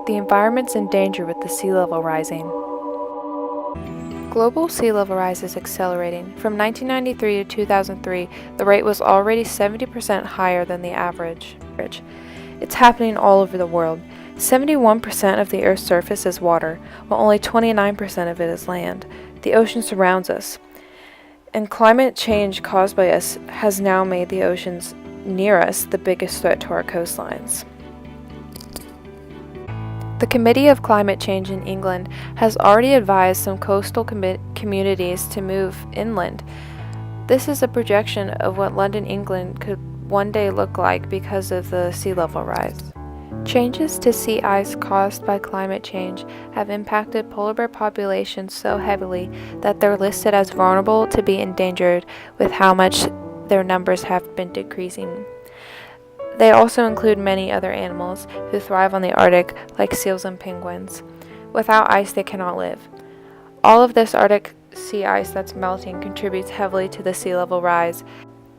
The environment's in danger with the sea level rising. Global sea level rise is accelerating. From 1993 to 2003, the rate was already 70% higher than the average. It's happening all over the world. 71% of the Earth's surface is water, while only 29% of it is land. The ocean surrounds us. And climate change caused by us has now made the oceans near us the biggest threat to our coastlines. The Committee of Climate Change in England has already advised some coastal communities to move inland. This is a projection of what London, England could one day look like because of the sea level rise. Changes to sea ice caused by climate change have impacted polar bear populations so heavily that they're listed as vulnerable to be endangered, with how much their numbers have been decreasing. They also include many other animals who thrive on the Arctic, like seals and penguins. Without ice, they cannot live. All of this Arctic sea ice that's melting contributes heavily to the sea level rise.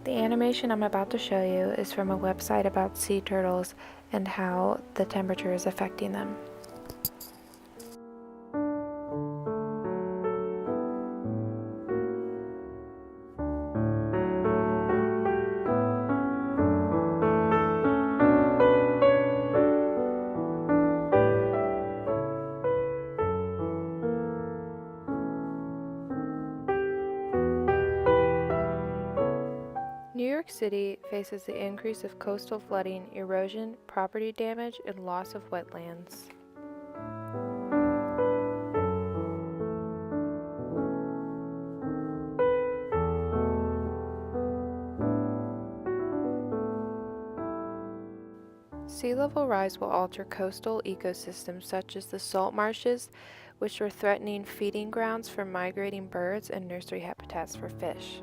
The animation I'm about to show you is from a website about sea turtles and how the temperature is affecting them. New York City faces the increase of coastal flooding, erosion, property damage, and loss of wetlands. Sea level rise will alter coastal ecosystems such as the salt marshes, which are threatening feeding grounds for migrating birds and nursery habitats for fish.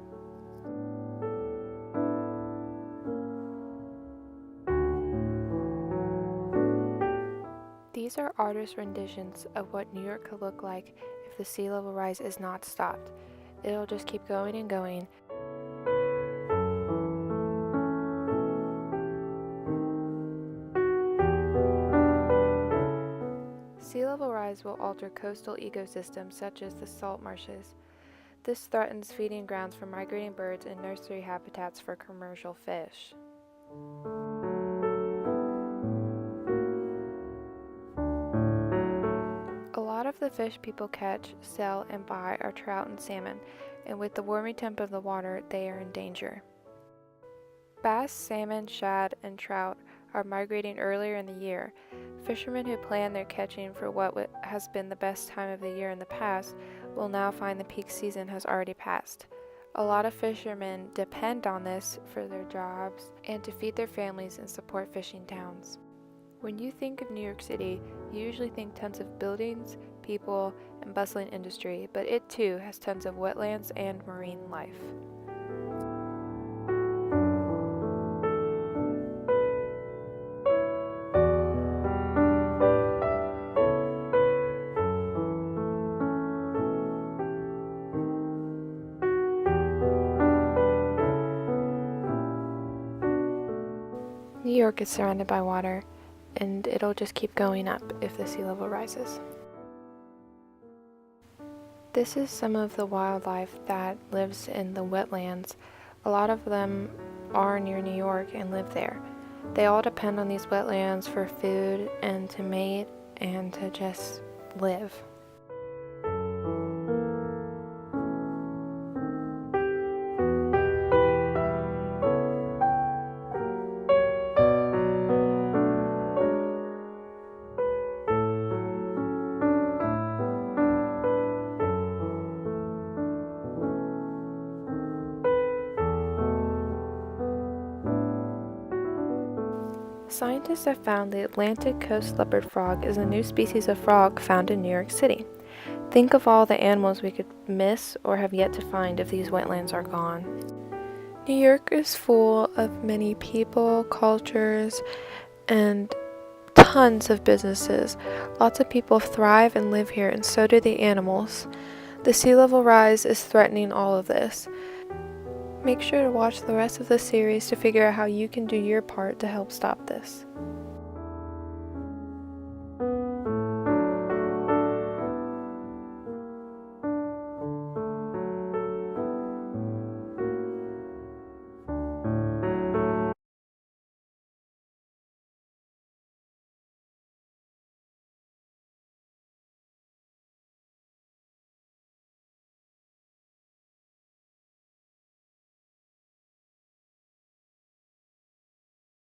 These are artist renditions of what New York could look like if the sea level rise is not stopped. It'll just keep going and going. Sea level rise will alter coastal ecosystems such as the salt marshes. This threatens feeding grounds for migrating birds and nursery habitats for commercial fish. A lot of the fish people catch, sell, and buy are trout and salmon, and with the warming temp of the water, they are in danger. Bass, salmon, shad, and trout are migrating earlier in the year. Fishermen who plan their catching for what has been the best time of the year in the past will now find the peak season has already passed. A lot of fishermen depend on this for their jobs and to feed their families and support fishing towns. When you think of New York City, you usually think tons of buildings, people, and bustling industry, but it too has tons of wetlands and marine life. New York is surrounded by water, and it'll just keep going up if the sea level rises. This is some of the wildlife that lives in the wetlands. A lot of them are near New York and live there. They all depend on these wetlands for food and to mate and to just live. Scientists have found the Atlantic coast leopard frog is a new species of frog found in New York City. Think of all the animals we could miss or have yet to find if these wetlands are gone. New York is full of many people, cultures, and tons of businesses. Lots of people thrive and live here, and so do the animals. The sea level rise is threatening all of this. Make sure to watch the rest of the series to figure out how you can do your part to help stop this.